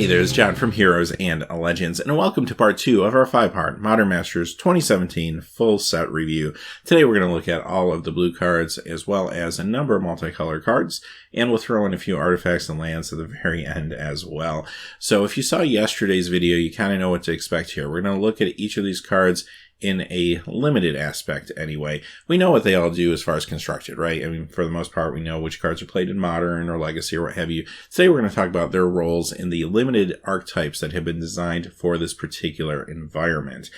Hey there, it's John from Heroes and Legends, and welcome to part 2 of our 5-part Modern Masters 2017 full set review. Today we're going to look at all of the blue cards, as well as a number of multicolor cards, and we'll throw in a few artifacts and lands at the very end as well. So if you saw yesterday's video, you kind of know what to expect here. We're going to look at each of these cards in a limited aspect anyway. We know what they all do as far as constructed, right? I mean, for the most part, we know which cards are played in Modern or Legacy or what have you. Today we're going to talk about their roles in the limited archetypes that have been designed for this particular environment.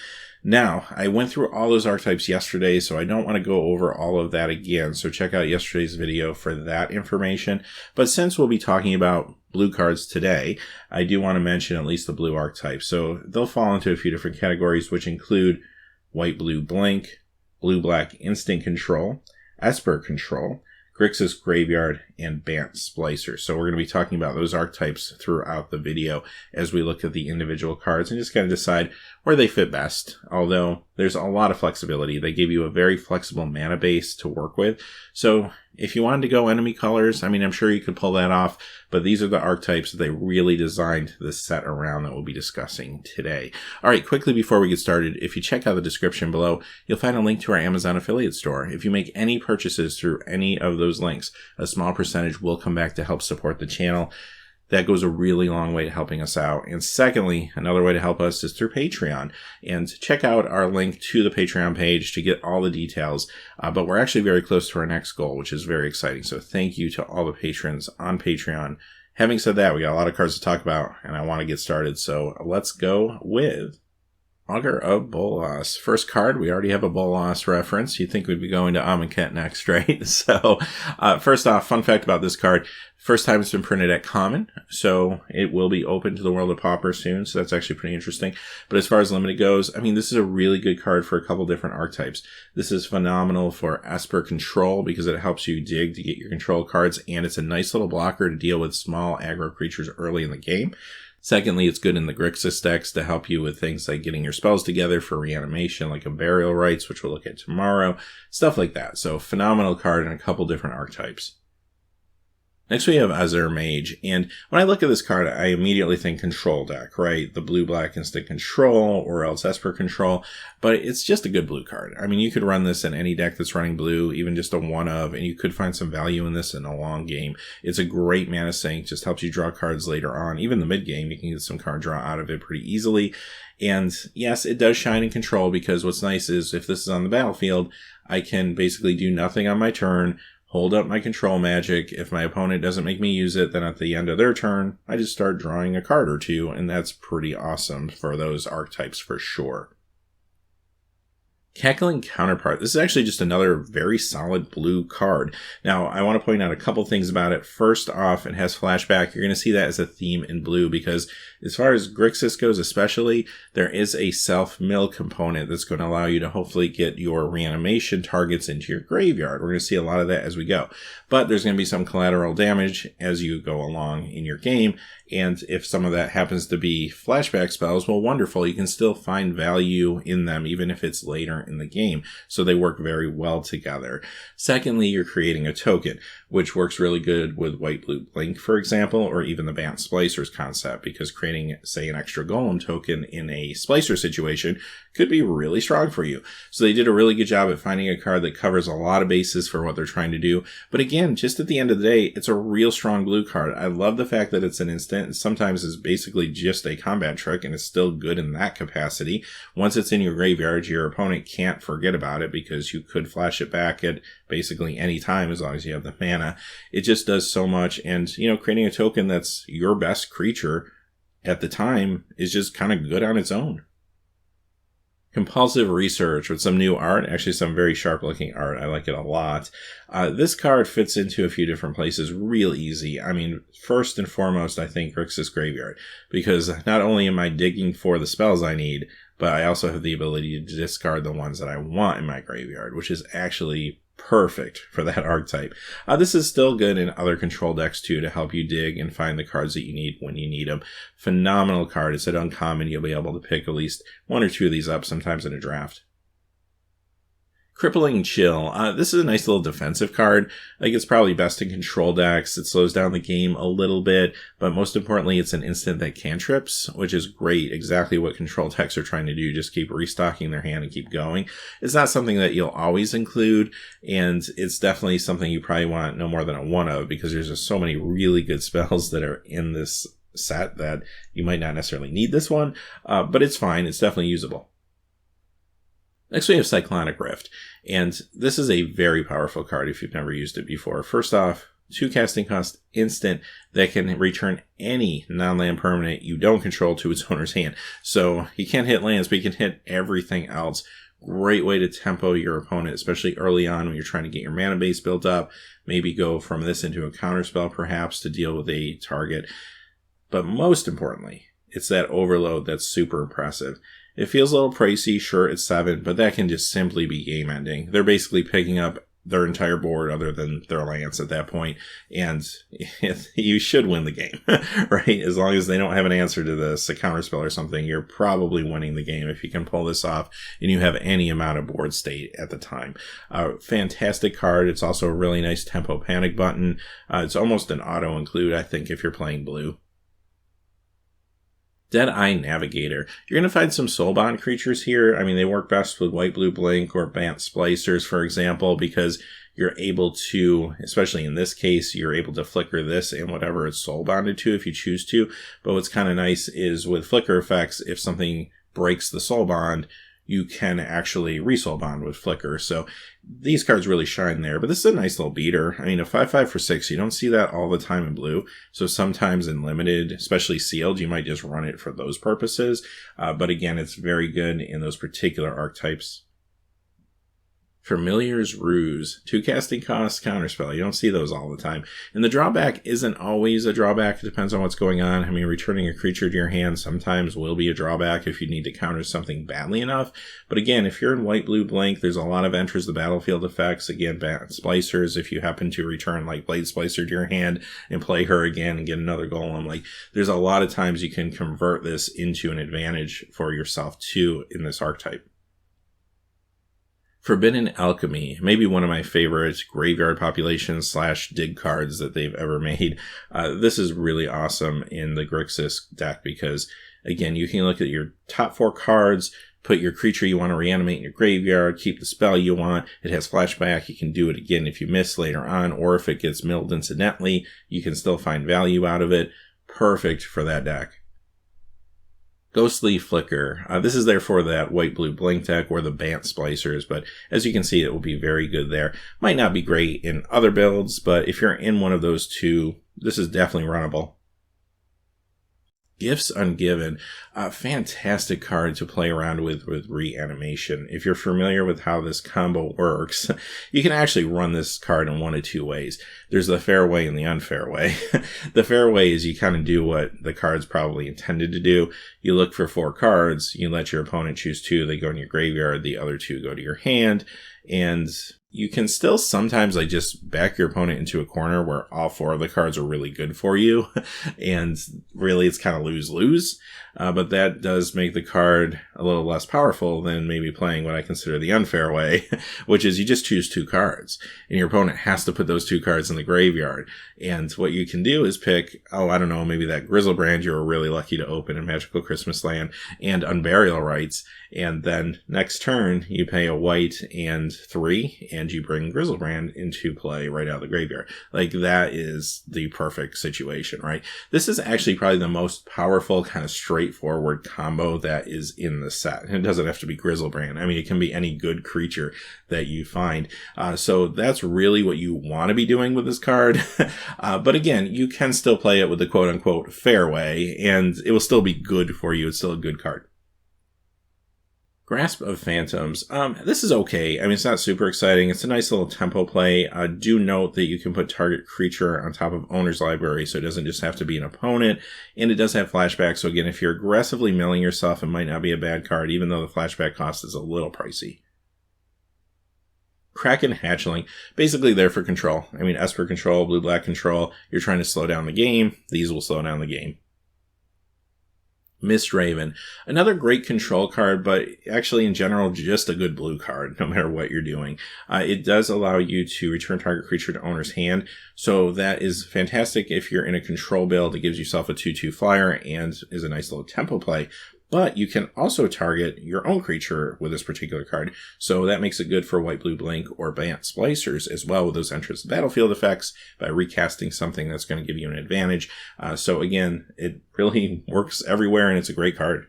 Now, I went through all those archetypes yesterday, so I don't want to go over all of that again, so check out yesterday's video for that information. But since we'll be talking about blue cards today, I do want to mention at least the blue archetypes. So they'll fall into a few different categories, which include White-Blue Blink, Blue-Black Instant Control, Esper Control, Grixis Graveyard, and Bant Splicer. So we're going to be talking about those archetypes throughout the video as we look at the individual cards and just kind of decide where they fit best. Although there's a lot of flexibility. They give you a very flexible mana base to work with. So if you wanted to go enemy colors, I mean, I'm sure you could pull that off, but these are the archetypes that they really designed this set around that we'll be discussing today. All right, quickly before we get started, if you check out the description below, you'll find a link to our Amazon affiliate store. If you make any purchases through any of those links, a small percentage will come back to help support the channel. That goes a really long way to helping us out. And secondly, another way to help us is through Patreon. And check out our link to the Patreon page to get all the details. But we're actually very close to our next goal, which is very exciting. So thank you to all the patrons on Patreon. Having said that, we got a lot of cards to talk about, and I want to get started. So let's go with Augur of Bolas. First card, we already have a Bolas reference. You'd think we'd be going to Amonkhet next, right? So, first off, fun fact about this card. First time it's been printed at Common, so it will be open to the world of Pauper soon, so that's actually pretty interesting. But as far as limited goes, I mean, this is a really good card for a couple different archetypes. This is phenomenal for Esper Control because it helps you dig to get your control cards, and it's a nice little blocker to deal with small aggro creatures early in the game. Secondly, it's good in the Grixis decks to help you with things like getting your spells together for reanimation, like a Burial Rites, which we'll look at tomorrow, stuff like that. So, phenomenal card in a couple different archetypes. Next we have Azure Mage, and when I look at this card, I immediately think control deck, right? The blue-black instant control, or else Esper Control, but it's just a good blue card. I mean, you could run this in any deck that's running blue, even just a one of, and you could find some value in this in a long game. It's a great mana sink, just helps you draw cards later on. Even the mid-game, you can get some card draw out of it pretty easily. And yes, it does shine in control, because what's nice is if this is on the battlefield, I can basically do nothing on my turn, hold up my control magic. If my opponent doesn't make me use it, then at the end of their turn, I just start drawing a card or two, and that's pretty awesome for those archetypes for sure. Cackling Counterpart. This is actually just another very solid blue card. Now, I want to point out a couple things about it. First off, it has flashback. You're going to see that as a theme in blue because as far as Grixis goes especially, there is a self-mill component that's going to allow you to hopefully get your reanimation targets into your graveyard. We're going to see a lot of that as we go. But there's going to be some collateral damage as you go along in your game. And if some of that happens to be flashback spells, well, wonderful. You can still find value in them, even if it's later in the game. So they work very well together. Secondly, you're creating a token, which works really good with White-Blue Blink, for example, or even the Bant Splicers concept, because creating, say, an extra Golem token in a Splicer situation could be really strong for you. So they did a really good job at finding a card that covers a lot of bases for what they're trying to do. But again, just at the end of the day, it's a real strong blue card. I love the fact that it's an instant. And sometimes it's basically just a combat trick, and it's still good in that capacity. Once it's in your graveyard, your opponent can't forget about it because you could flash it back at basically any time as long as you have the mana. It just does so much, and creating a token that's your best creature at the time is just kind of good on its own. Compulsive Research with some new art, actually some very sharp looking art. I like it a lot. This card fits into a few different places real easy. I mean, first and foremost, I think Grixis Graveyard, because not only am I digging for the spells I need, but I also have the ability to discard the ones that I want in my graveyard, which is actually perfect for that archetype. This is still good in other control decks too to help you dig and find the cards that you need when you need them. Phenomenal card. It's an uncommon. You'll be able to pick at least one or two of these up sometimes in a draft. Crippling Chill. This is a nice little defensive card. Like, it's probably best in control decks. It slows down the game a little bit, but most importantly, it's an instant that cantrips, which is great. Exactly what control decks are trying to do. Just keep restocking their hand and keep going. It's not something that you'll always include, and it's definitely something you probably want no more than a one of, because there's just so many really good spells that are in this set that you might not necessarily need this one, but it's fine. It's definitely usable. Next, we have Cyclonic Rift, and this is a very powerful card if you've never used it before. First off, 2 casting cost instant that can return any non-land permanent you don't control to its owner's hand. So he can't hit lands, but he can hit everything else. Great way to tempo your opponent, especially early on when you're trying to get your mana base built up. Maybe go from this into a counterspell perhaps to deal with a target. But most importantly, it's that overload that's super impressive. It feels a little pricey, sure, it's 7, but that can just simply be game ending. They're basically picking up their entire board other than their lands at that point, and you should win the game, right? As long as they don't have an answer to this, a counterspell or something, you're probably winning the game if you can pull this off and you have any amount of board state at the time. Fantastic card. It's also a really nice tempo panic button. It's almost an auto include, I think, if you're playing blue. Dead-Eye Navigator. You're going to find some Soulbond creatures here. I mean, they work best with White-Blue Blink or Bant Splicers, for example, because you're able to, especially in this case, you're able to flicker this and whatever it's soul-bonded to if you choose to. But what's kind of nice is with flicker effects, if something breaks the soul bond, you can actually re-soul bond with flicker. So these cards really shine there, but this is a nice little beater. I mean, a 5/5 for 6, you don't see that all the time in blue. So sometimes in limited, especially sealed, you might just run it for those purposes. But again, it's very good in those particular archetypes. Familiar's Ruse. 2 casting costs, counterspell. You don't see those all the time. And the drawback isn't always a drawback. It depends on what's going on. I mean, returning a creature to your hand sometimes will be a drawback if you need to counter something badly enough. But again, if you're in White-Blue Blink, there's a lot of enters the battlefield effects. Again, Bat Splicers, if you happen to return like Blade Splicer to your hand and play her again and get another golem, like there's a lot of times you can convert this into an advantage for yourself too in this archetype. Forbidden Alchemy, maybe one of my favorite graveyard population / dig cards that they've ever made. This is really awesome in the Grixis deck because, again, you can look at your top 4 cards, put your creature you want to reanimate in your graveyard, keep the spell you want. It has flashback. You can do it again if you miss later on, or if it gets milled incidentally, you can still find value out of it. Perfect for that deck. Ghostly Flicker. This is there for that White-Blue Blink deck or the Bant Splicers, but as you can see, it will be very good there. Might not be great in other builds, but if you're in one of those two, this is definitely runnable. Gifts Ungiven, a fantastic card to play around with reanimation. If you're familiar with how this combo works, you can actually run this card in one of 2 ways. There's the fair way and the unfair way. The fair way is you kind of do what the card's probably intended to do. You look for 4 cards, you let your opponent choose 2, they go in your graveyard, the other 2 go to your hand, and you can still sometimes like just back your opponent into a corner where all 4 of the cards are really good for you. And really it's kind of lose-lose. But that does make the card a little less powerful than maybe playing what I consider the unfair way, which is you just choose 2 cards and your opponent has to put those 2 cards in the graveyard. And what you can do is pick, I don't know, maybe that Grizzlebrand you were really lucky to open in Magical Christmas Land and Unburial Rites. And then next turn you pay a white and 3 and you bring Grizzlebrand into play right out of the graveyard. Like that is the perfect situation, right? This is actually probably the most powerful kind of straightforward combo that is in the set. And it doesn't have to be Grizzlebrand. I mean, it can be any good creature that you find. So that's really what you want to be doing with this card. But again, you can still play it with the quote unquote fair way and it will still be good for you. It's still a good card. Grasp of Phantoms. This is okay. I mean, it's not super exciting. It's a nice little tempo play. Do note that you can put target creature on top of owner's library, so it doesn't just have to be an opponent. And it does have flashback, so again, if you're aggressively milling yourself, it might not be a bad card, even though the flashback cost is a little pricey. Kraken Hatchling, basically there for control. I mean, Esper control, blue-black control. You're trying to slow down the game. These will slow down the game. Mist Raven, another great control card, but actually in general, just a good blue card, no matter what you're doing. It does allow you to return target creature to owner's hand, so that is fantastic if you're in a control build. It gives yourself a 2/2 flyer and is a nice little tempo play. But you can also target your own creature with this particular card, so that makes it good for white, blue, blink, or Bant Splicers as well with those enters the battlefield effects by recasting something that's going to give you an advantage. So again, it really works everywhere, and it's a great card.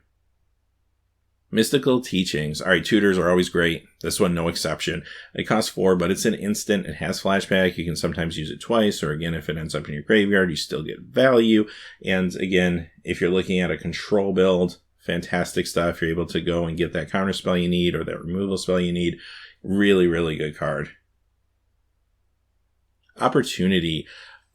Mystical Teachings. Alright, tutors are always great. This one, no exception. It costs 4, but it's an instant. It has flashback. You can sometimes use it twice, or again, if it ends up in your graveyard, you still get value. And again, if you're looking at a control build, fantastic stuff. You're able to go and get that counter spell you need or that removal spell you need. Really, really good card. Opportunity.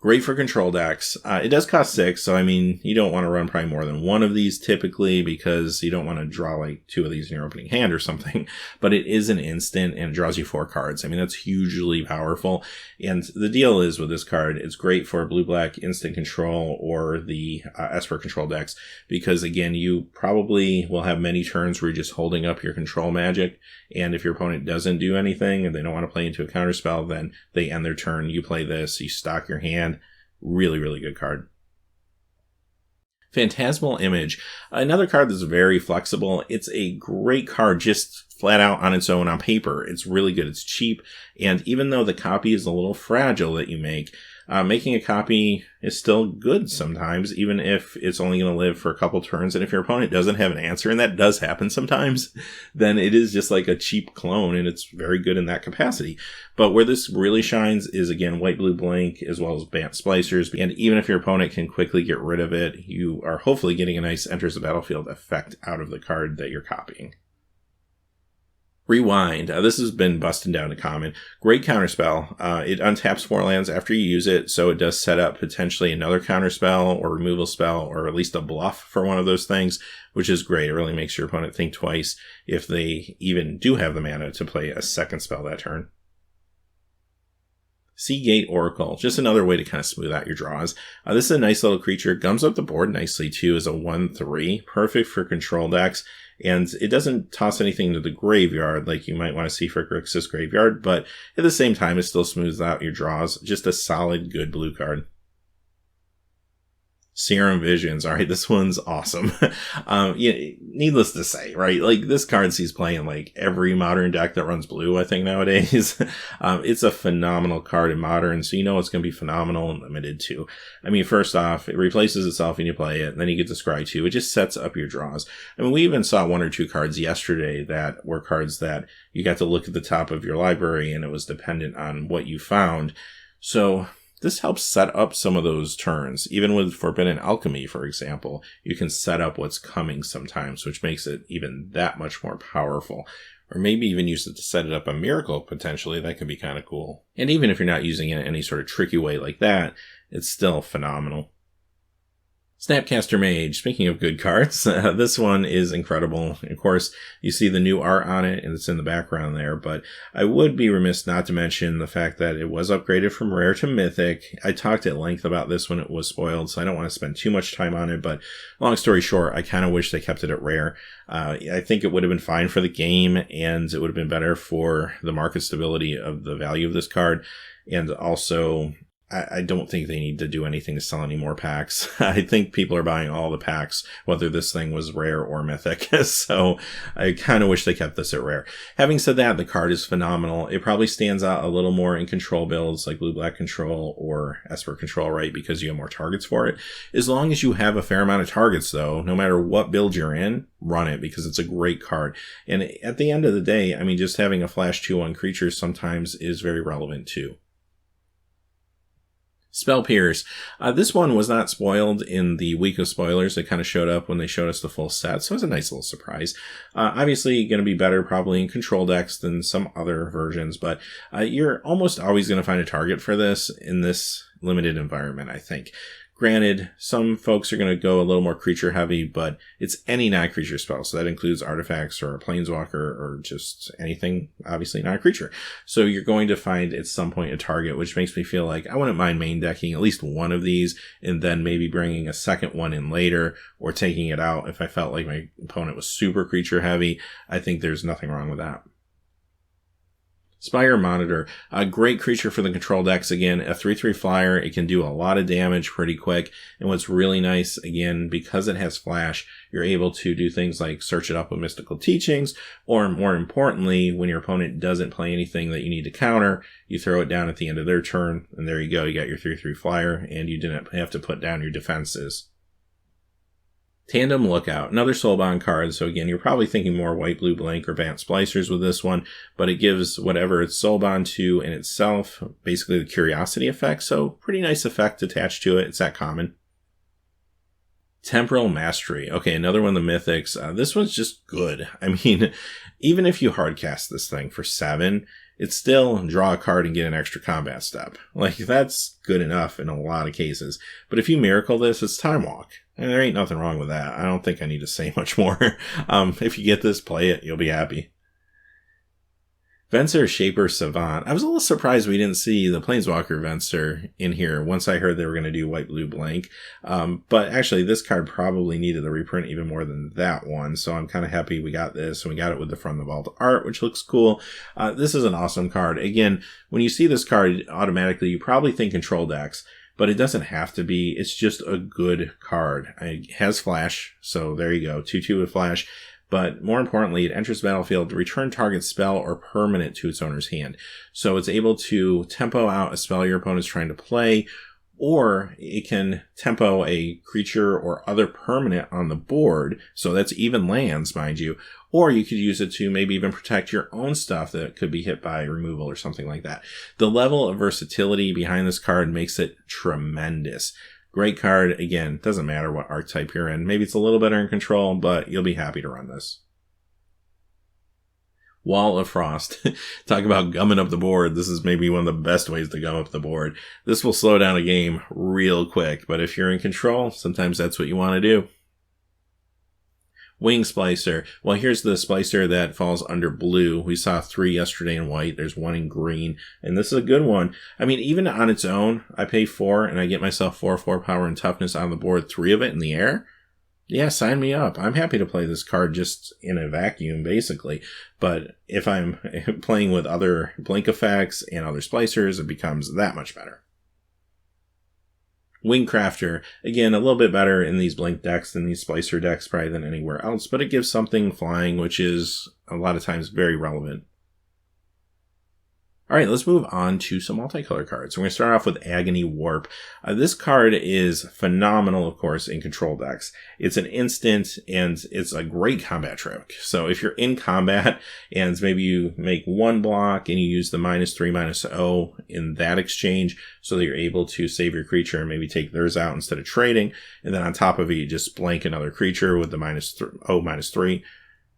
Great for control decks. It does cost 6, so I mean, you don't want to run probably more than one of these typically because you don't want to draw like 2 of these in your opening hand or something. But it is an instant and it draws you 4 cards. I mean, that's hugely powerful. And the deal is with this card, it's great for blue-black instant control or the Esper control decks because, again, you probably will have many turns where you're just holding up your control magic. And if your opponent doesn't do anything and they don't want to play into a counterspell, then they end their turn. You play this, you stock your hand. Really, really good card. Phantasmal Image. Another card that's very flexible. It's a great card just flat out on its own on paper. It's really good. It's cheap. And even though the copy is a little fragile that you make, making a copy is still good sometimes, even if it's only going to live for a couple turns. And if your opponent doesn't have an answer, and that does happen sometimes, then it is just like a cheap clone, and it's very good in that capacity. But where this really shines is, again, white, blue, blank, as well as Bant Splicers. And even if your opponent can quickly get rid of it, you are hopefully getting a nice enters the battlefield effect out of the card that you're copying. Rewind. This has been busting down to common. Great counterspell. It untaps 4 lands after you use it, so it does set up potentially another counterspell or removal spell or at least a bluff for one of those things, which is great. It really makes your opponent think twice if they even do have the mana to play a second spell that turn. Seagate Oracle, just another way to kind of smooth out your draws. This is a nice little creature. Gums up the board nicely too as a 1/3. Perfect for control decks. And it doesn't toss anything to the graveyard like you might want to see for Grixis Graveyard, but at the same time, it still smooths out your draws. Just a solid, good blue card. Serum Visions. All right, this one's awesome. Needless to say, right? Like, this card sees play in like every modern deck that runs blue, I think, nowadays. It's a phenomenal card in modern, so you know it's going to be phenomenal and limited too. I mean, first off, it replaces itself when you play it, and then you get to scry 2. It just sets up your draws. I mean, we even saw 1 or 2 cards yesterday that were cards that you got to look at the top of your library, and it was dependent on what you found. So this helps set up some of those turns. Even with Forbidden Alchemy, for example, you can set up what's coming sometimes, which makes it even that much more powerful. Or maybe even use it to set it up a miracle, potentially. That could be kind of cool. And even if you're not using it in any sort of tricky way like that, it's still phenomenal. Snapcaster Mage, speaking of good cards, this one is incredible. Of course, you see the new art on it, and it's in the background there, but I would be remiss not to mention the fact that it was upgraded from Rare to Mythic. I talked at length about this when it was spoiled, so I don't want to spend too much time on it, but long story short, I kind of wish they kept it at Rare. I think it would have been fine for the game, and it would have been better for the market stability of the value of this card, and also I don't think they need to do anything to sell any more packs. I think people are buying all the packs, whether this thing was Rare or Mythic. So I kind of wish they kept this at Rare. Having said that, the card is phenomenal. It probably stands out a little more in control builds like Blue-Black Control or Esper Control, right? Because you have more targets for it. As long as you have a fair amount of targets, though, no matter what build you're in, run it because it's a great card. And at the end of the day, I mean, just having a flash 2/1 creature sometimes is very relevant too. Spell Pierce. This one was not spoiled in the week of spoilers. It kind of showed up when they showed us the full set, so it was a nice little surprise. Obviously, going to be better probably in control decks than some other versions, but you're almost always going to find a target for this in this limited environment, I think. Granted, some folks are going to go a little more creature heavy, but it's any non-creature spell. So that includes artifacts or a planeswalker or just anything, obviously not a creature. So you're going to find at some point a target, which makes me feel like I wouldn't mind main decking at least one of these and then maybe bringing a second one in later or taking it out if I felt like my opponent was super creature heavy. I think there's nothing wrong with that. Spire Monitor, a great creature for the control decks. Again, a 3/3 flyer. It can do a lot of damage pretty quick. And what's really nice, again, because it has flash, you're able to do things like search it up with Mystical Teachings, or more importantly, when your opponent doesn't play anything that you need to counter, you throw it down at the end of their turn, and there you go. You got your 3/3 flyer, and you didn't have to put down your defenses. Tandem Lookout, another Soulbound card. So again, you're probably thinking more white, blue, blank, or advanced splicers with this one, but it gives whatever it's Soulbound to in itself, basically the curiosity effect. So pretty nice effect attached to it. It's that common. Temporal Mastery. Okay, another one of the mythics. This one's just good. I mean, even if you hardcast this thing for 7, it's still draw a card and get an extra combat step. Like, that's good enough in a lot of cases. But if you miracle this, it's Time Walk. And there ain't nothing wrong with that. I don't think I need to say much more. If you get this, play it. You'll be happy. Venser Shaper Savant. I was a little surprised we didn't see the Planeswalker Venser in here once I heard they were going to do white, blue, blank. But actually, this card probably needed a reprint even more than that one. So I'm kind of happy we got this. And we got it with the From the Vault art, which looks cool. This is an awesome card. Again, when you see this card, automatically, you probably think control decks. But it doesn't have to be. It's just a good card. It has flash, so there you go. 2/2 with flash. But more importantly, it enters the battlefield to return target spell or permanent to its owner's hand. So it's able to tempo out a spell your opponent's trying to play, or it can tempo a creature or other permanent on the board. So that's even lands, mind you. Or you could use it to maybe even protect your own stuff that could be hit by removal or something like that. The level of versatility behind this card makes it tremendous. Great card. Again, doesn't matter what archetype you're in. Maybe it's a little better in control, but you'll be happy to run this. Wall of Frost. Talk about gumming up the board. This is maybe one of the best ways to gum up the board. This will slow down a game real quick, but if you're in control, sometimes that's what you want to do. Wing Splicer. Well, here's the Splicer that falls under blue. We saw 3 yesterday in white. There's 1 in green, and this is a good one. I mean, even on its own, I pay 4, and I get myself 4/4 power and toughness on the board, 3 of it in the air. Yeah, sign me up. I'm happy to play this card just in a vacuum, basically. But if I'm playing with other blink effects and other splicers, it becomes that much better. Wingcrafter, again, a little bit better in these blink decks than these splicer decks, probably than anywhere else, but it gives something flying, which is a lot of times very relevant. All right, let's move on to some multicolor cards. We're going to start off with Agony Warp. This card is phenomenal, of course, in control decks. It's an instant, and it's a great combat trick. So if you're in combat, and maybe you make 1 block, and you use the -3/-0 in that exchange, so that you're able to save your creature and maybe take theirs out instead of trading, and then on top of it, you just blank another creature with the -3.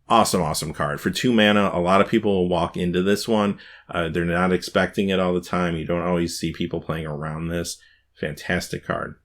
Awesome card. For 2 mana, a lot of people will walk into this one. They're not expecting it all the time. You don't always see people playing around this. Fantastic card.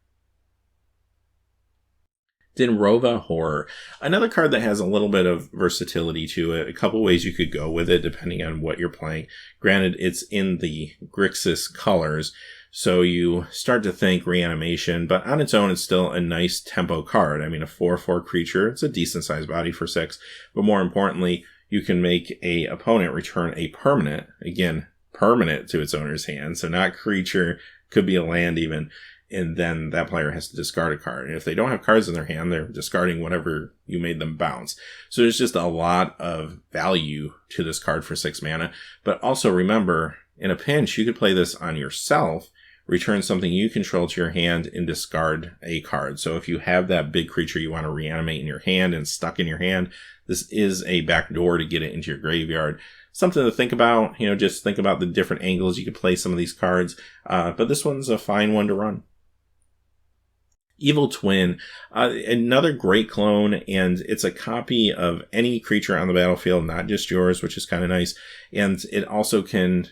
Dinrova Horror. Another card that has a little bit of versatility to it. A couple ways you could go with it depending on what you're playing. Granted, it's in the Grixis colors, so you start to think reanimation, but on its own, it's still a nice tempo card. I mean, a 4/4 creature, it's a decent sized body for 6, but more importantly, you can make a opponent return a permanent, again, permanent to its owner's hand, so not creature, could be a land even, and then that player has to discard a card. And if they don't have cards in their hand, they're discarding whatever you made them bounce. So there's just a lot of value to this card for 6 mana, but also remember, in a pinch, you could play this on yourself, return something you control to your hand, and discard a card. So if you have that big creature you want to reanimate in your hand and stuck in your hand, this is a backdoor to get it into your graveyard. Something to think about, just think about the different angles you could play some of these cards. But this one's a fine one to run. Evil Twin, another great clone, and it's a copy of any creature on the battlefield, not just yours, which is kind of nice. And it also can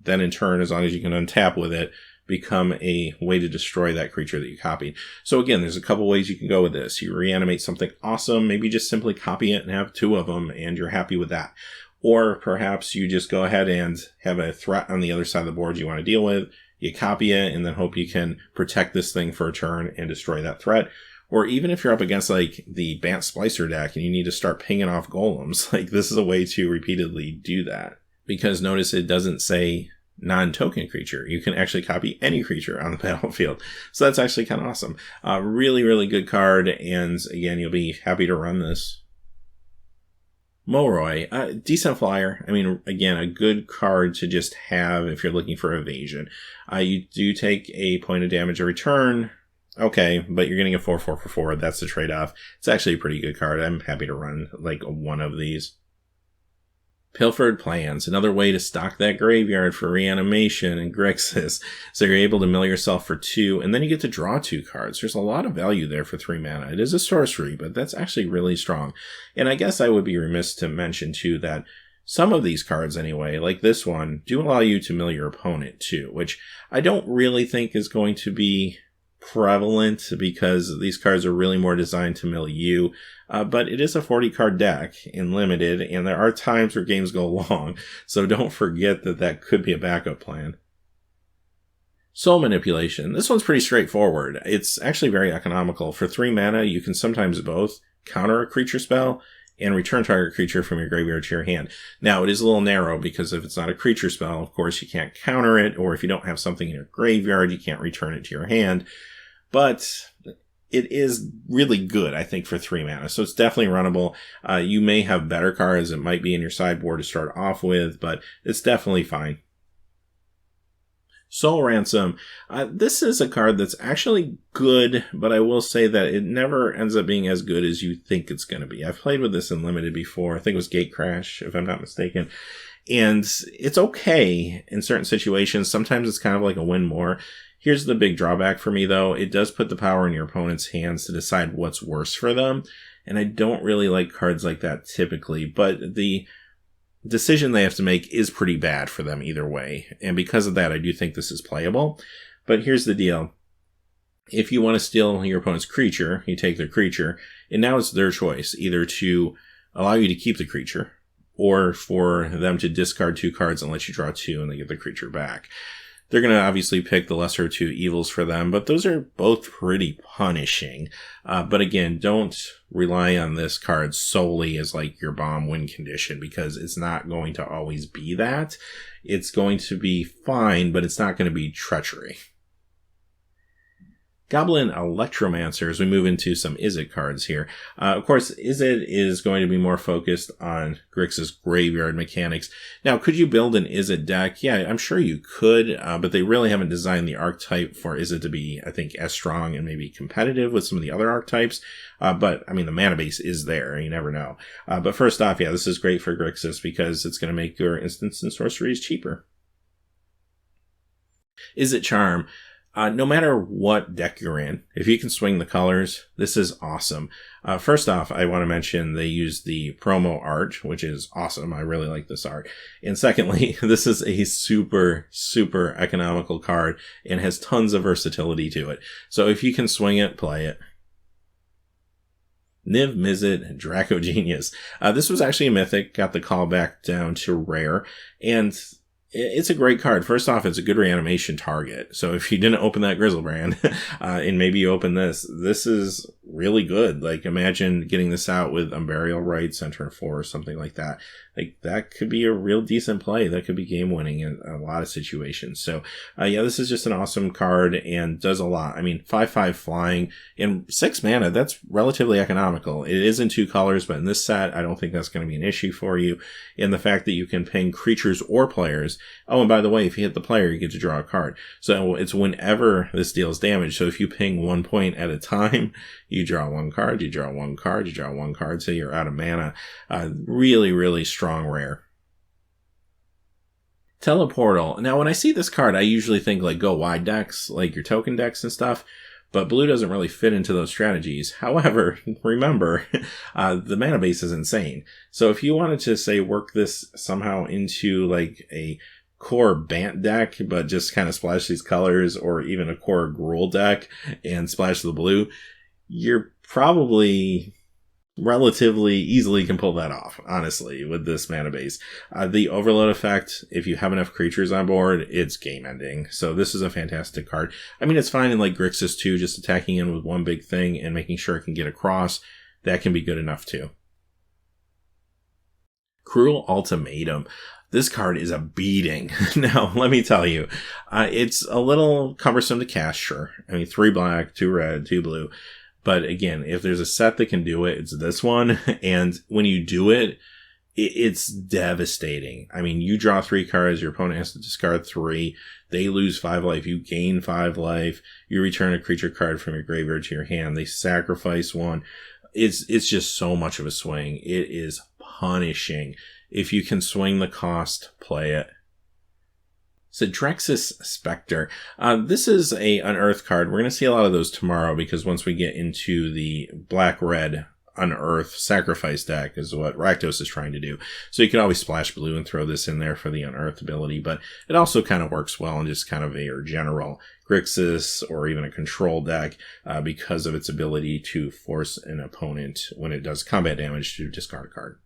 then in turn, as long as you can untap with it, become a way to destroy that creature that you copied. So again, there's a couple ways you can go with this. You reanimate something awesome, maybe just simply copy it and have 2 of them and you're happy with that. Or perhaps you just go ahead and have a threat on the other side of the board you want to deal with. You copy it and then hope you can protect this thing for a turn and destroy that threat. Or even if you're up against like the Bant Splicer deck and you need to start pinging off golems, like this is a way to repeatedly do that. Because notice it doesn't say non-token creature. You can actually copy any creature on the battlefield. So that's actually kind of awesome. Really, really good card. And again, you'll be happy to run this. Moroi, decent flyer. I mean, again, a good card to just have if you're looking for evasion. You do take a point of damage every turn. Okay, but you're getting a 4/4 for 4. That's the trade-off. It's actually a pretty good card. I'm happy to run like one of these. Pilfered Plans, another way to stock that graveyard for reanimation and Grixis. So you're able to mill yourself for 2, and then you get to draw 2 cards. There's a lot of value there for 3 mana. It is a sorcery, but that's actually really strong. And I guess I would be remiss to mention, too, that some of these cards, anyway, like this one, do allow you to mill your opponent, too, which I don't really think is going to be prevalent because these cards are really more designed to mill you. But it is a 40-card deck in Limited, and there are times where games go long, so don't forget that that could be a backup plan. Soul Manipulation. This one's pretty straightforward. It's actually very economical. For 3 mana, you can sometimes both counter a creature spell and return target creature from your graveyard to your hand. Now, it is a little narrow because if it's not a creature spell, of course, you can't counter it, or if you don't have something in your graveyard, you can't return it to your hand. But it is really good, I think, for 3 mana. So it's definitely runnable. You may have better cards. It might be in your sideboard to start off with, but it's definitely fine. Soul Ransom. This is a card that's actually good, but I will say that it never ends up being as good as you think it's going to be. I've played with this in Limited before. I think it was Gate Crash, if I'm not mistaken. And it's okay in certain situations. Sometimes it's kind of like a win more. Here's the big drawback for me, though. It does put the power in your opponent's hands to decide what's worse for them. And I don't really like cards like that typically, but the decision they have to make is pretty bad for them either way. And because of that, I do think this is playable. But here's the deal. If you want to steal your opponent's creature, you take their creature, and now it's their choice, either to allow you to keep the creature, or for them to discard 2 cards and let you draw 2 and they get the creature back. They're going to obviously pick the lesser 2 evils for them, but those are both pretty punishing. But again, don't rely on this card solely as like your bomb win condition, because it's not going to always be that. It's going to be fine, but it's not going to be treachery. Goblin Electromancer, as we move into some Izzet cards here. Of course, Izzet is going to be more focused on Grixis graveyard mechanics. Now, could you build an Izzet deck? Yeah, I'm sure you could, but they really haven't designed the archetype for Izzet to be, I think, as strong and maybe competitive with some of the other archetypes. But, I mean, the mana base is there. You never know. But first off, yeah, this is great for Grixis because it's going to make your instants and sorceries cheaper. Izzet Charm. No matter what deck you're in, if you can swing the colors, this is awesome. First off, I want to mention they use the promo art, which is awesome. I really like this art. And secondly, this is a super, super economical card and has tons of versatility to it. So if you can swing it, play it. Niv Mizzet Draco Genius. This was actually a mythic, got the call back down to rare, and it's a great card. First off, it's a good reanimation target. So if you didn't open that Grizzlebrand, and maybe you open this is really good. Like, imagine getting this out with Unburial Rites, Center of 4, or something like that. Like, that could be a real decent play. That could be game winning in a lot of situations. So, yeah, this is just an awesome card and does a lot. I mean, 5/5 flying and 6 mana, that's relatively economical. It is in 2 colors, but in this set, I don't think that's going to be an issue for you. And the fact that you can ping creatures or players. Oh, and by the way, if you hit the player, you get to draw a card. So it's whenever this deals damage. So if you ping 1 point at a time, you draw 1 card, you draw 1 card, you draw 1 card, so you're out of mana. Really, really strong rare. Teleportal. Now, when I see this card, I usually think like go wide decks, like your token decks and stuff. But blue doesn't really fit into those strategies. However, remember, the mana base is insane. So if you wanted to, say, work this somehow into like a core Bant deck, but just kind of splash these colors, or even a core Gruul deck and splash the blue, you're probably relatively easily can pull that off, honestly, with this mana base. The overload effect, if you have enough creatures on board, it's game ending. So this is a fantastic card. I mean, it's fine in like Grixis too, just attacking in with one big thing and making sure it can get across. That can be good enough too. Cruel Ultimatum. This card is a beating. Now, let me tell you, it's a little cumbersome to cast, sure. I mean, 3 black, 2 red, 2 blue. But again, if there's a set that can do it, it's this one. And when you do it, it's devastating. I mean, you draw 3 cards, your opponent has to discard 3. They lose 5 life, you gain 5 life. You return a creature card from your graveyard to your hand. They sacrifice 1. It's just so much of a swing. It is punishing. If you can swing the cost, play it. Sidrexis Spectre. This is an Unearth card. We're going to see a lot of those tomorrow, because once we get into the black-red Unearth sacrifice deck is what Rakdos is trying to do. So you can always splash blue and throw this in there for the Unearth ability, but it also kind of works well in just kind of a general Grixis or even a control deck because of its ability to force an opponent, when it does combat damage, to discard a card.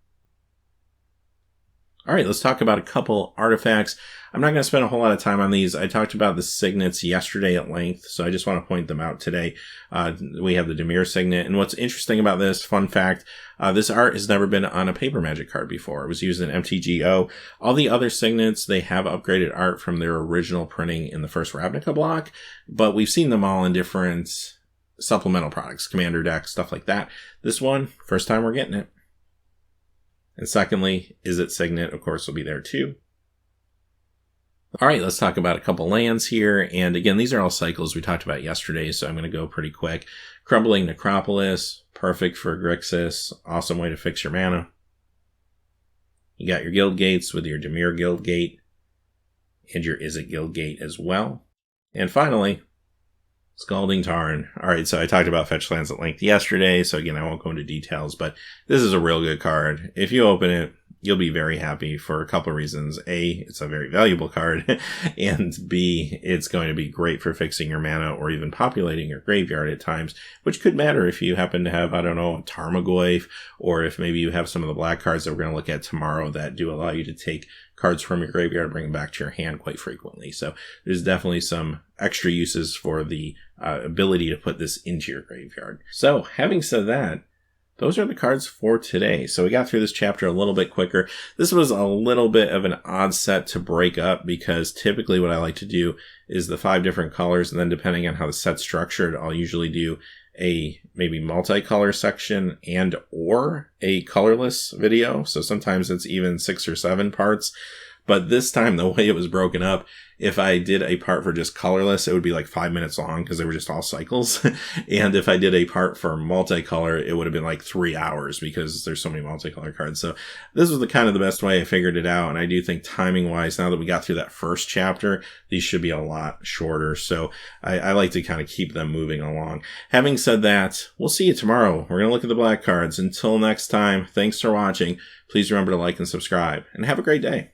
All right, let's talk about a couple artifacts. I'm not going to spend a whole lot of time on these. I talked about the signets yesterday at length, so I just want to point them out today. We have the Dimir signet, and what's interesting about this, fun fact, this art has never been on a Paper Magic card before. It was used in MTG. All the other signets, they have upgraded art from their original printing in the first Ravnica block, but we've seen them all in different supplemental products, Commander decks, stuff like that. This one, first time we're getting it. And secondly, Izzet Signet, of course, will be there too. All right, let's talk about a couple lands here. And again, these are all cycles we talked about yesterday, so I'm going to go pretty quick. Crumbling Necropolis, perfect for Grixis. Awesome way to fix your mana. You got your Guild Gates with your Dimir Guild Gate and your Izzet Guild Gate as well. And finally, Scalding Tarn. All right, so I talked about fetch lands at length yesterday, so again, I won't go into details, but this is a real good card. If you open it, you'll be very happy for a couple of reasons. A, it's a very valuable card, and B, it's going to be great for fixing your mana or even populating your graveyard at times, which could matter if you happen to have, I don't know, a Tarmogoyf, or if maybe you have some of the black cards that we're going to look at tomorrow that do allow you to take cards from your graveyard and bring them back to your hand quite frequently. So there's definitely some extra uses for the ability to put this into your graveyard. So having said that, those are the cards for today. So we got through this chapter a little bit quicker. This was a little bit of an odd set to break up, because typically what I like to do is the 5 different colors, and then depending on how the set's structured, I'll usually do a maybe multicolor section and or a colorless video. So sometimes it's even 6 or 7 parts. But this time, the way it was broken up, if I did a part for just colorless, it would be like 5 minutes long because they were just all cycles. And if I did a part for multicolor, it would have been like 3 hours because there's so many multicolor cards. So this was the kind of the best way I figured it out. And I do think timing wise, now that we got through that first chapter, these should be a lot shorter. So I like to kind of keep them moving along. Having said that, we'll see you tomorrow. We're going to look at the black cards. Until next time, thanks for watching. Please remember to like and subscribe, and have a great day.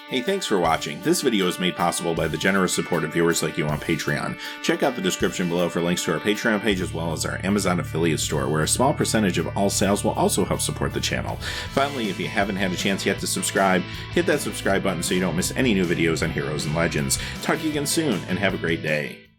Hey, thanks for watching. This video is made possible by the generous support of viewers like you on Patreon. Check out the description below for links to our Patreon page as well as our Amazon affiliate store, where a small percentage of all sales will also help support the channel. Finally, if you haven't had a chance yet to subscribe, hit that subscribe button so you don't miss any new videos on Heroes and Legends. Talk to you again soon, and have a great day.